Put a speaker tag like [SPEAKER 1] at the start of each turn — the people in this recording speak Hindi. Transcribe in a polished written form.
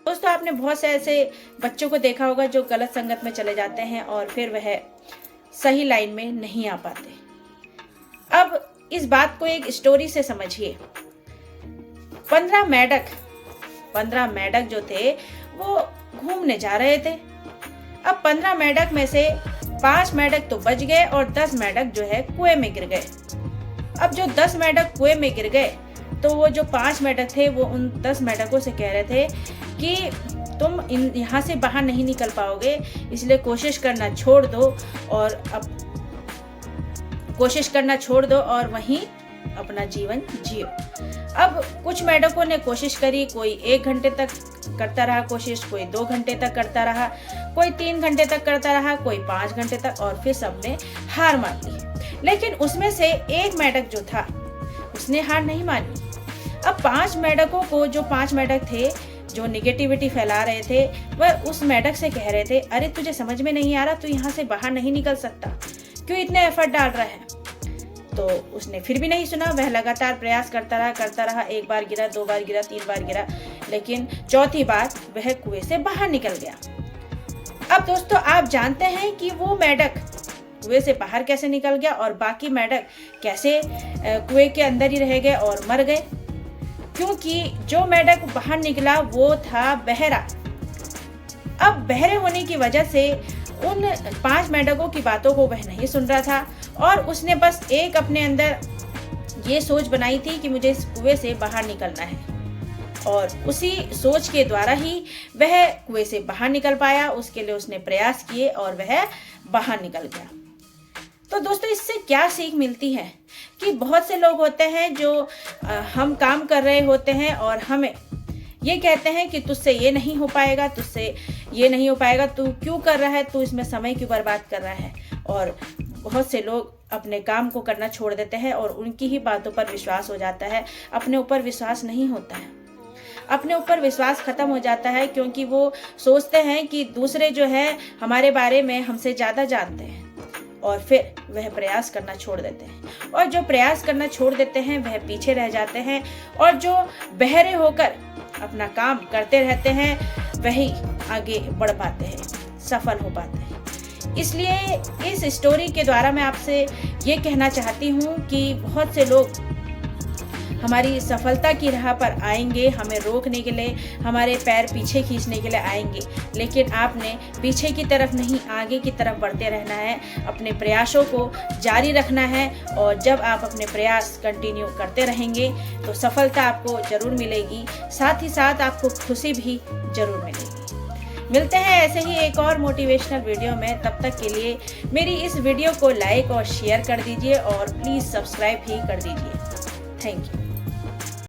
[SPEAKER 1] दोस्तों आपने बहुत से ऐसे बच्चों को देखा होगा जो गलत संगत में चले जाते हैं और फिर वह सही लाइन में नहीं आ पाते। अब इस बात को एक स्टोरी से समझिए। 15 मेंढक जो थे वो घूमने जा रहे थे। अब 15 मेंढक में से 5 मेंढक तो बच गए और 10 मेंढक जो है कुएं में गिर गए। अब जो 10 मेंढक कुएं में गिर गए तो वो जो 5 मेंढक थे वो उन 10 मेंढकों से कह रहे थे कि तुम यहाँ से बाहर नहीं निकल पाओगे, इसलिए कोशिश करना छोड़ दो और वहीं अपना जीवन जियो। अब कुछ मेंढकों ने कोशिश करी, कोई 1 घंटे तक करता रहा कोशिश, कोई 2 घंटे तक करता रहा, कोई 3 घंटे तक करता रहा, कोई 5 घंटे तक, और फिर सबने हार मान ली। लेकिन उसमें से एक मेंढक जो था उसने हार नहीं मानी। अब 5 मेंढकों को, जो 5 मेंढक थे जो निगेटिविटी फैला रहे थे, वह उस मेंढक से कह रहे थे, अरे तुझे समझ में नहीं आ रहा, तू यहाँ से बाहर नहीं निकल सकता, क्यों इतने एफर्ट डाल रहा है। तो उसने फिर भी नहीं सुना, वह लगातार प्रयास करता रहा। 1 बार गिरा, 2 बार गिरा, 3 बार गिरा, लेकिन चौथी बार वह कुएं से बाहर निकल गया। अब दोस्तों आप जानते हैं कि वो मेंढक कुएं से बाहर कैसे निकल गया और बाकी मेंढक कैसे कुएं के अंदर ही रह गए और मर गए। क्योंकि जो मेंढक बाहर निकला वो था बहरा। अब बहरे होने की वजह से उन 5 मेंढकों की बातों को वह नहीं सुन रहा था और उसने बस एक अपने अंदर ये सोच बनाई थी कि मुझे इस कुएं से बाहर निकलना है, और उसी सोच के द्वारा ही वह कुएं से बाहर निकल पाया। उसके लिए उसने प्रयास किए और वह बाहर निकल गया। तो दोस्तों इससे क्या सीख मिलती है कि बहुत से लोग होते हैं जो हम काम कर रहे होते हैं और हमें ये कहते हैं कि तुझसे ये नहीं हो पाएगा, तू क्यों कर रहा है, तू इसमें समय क्यों बर्बाद कर रहा है। और बहुत से लोग अपने काम को करना छोड़ देते हैं और उनकी ही बातों पर विश्वास हो जाता है, अपने ऊपर विश्वास नहीं होता है। अपने ऊपर विश्वास खत्म हो जाता है क्योंकि वो सोचते हैं कि दूसरे जो है हमारे बारे में हमसे ज़्यादा जानते हैं, और फिर वह प्रयास करना छोड़ देते हैं। और जो प्रयास करना छोड़ देते हैं वह पीछे रह जाते हैं, और जो बहरे होकर अपना काम करते रहते हैं वही आगे बढ़ पाते हैं, सफल हो पाते हैं। इसलिए इस स्टोरी के द्वारा मैं आपसे ये कहना चाहती हूँ कि बहुत से लोग हमारी सफलता की राह पर आएंगे, हमें रोकने के लिए, हमारे पैर पीछे खींचने के लिए आएंगे, लेकिन आपने पीछे की तरफ नहीं आगे की तरफ बढ़ते रहना है, अपने प्रयासों को जारी रखना है। और जब आप अपने प्रयास कंटिन्यू करते रहेंगे तो सफलता आपको ज़रूर मिलेगी, साथ ही साथ आपको खुशी भी ज़रूर मिलेगी। मिलते हैं ऐसे ही एक और मोटिवेशनल वीडियो में। तब तक के लिए मेरी इस वीडियो को लाइक और शेयर कर दीजिए और प्लीज़ सब्सक्राइब भी कर दीजिए। Thank you.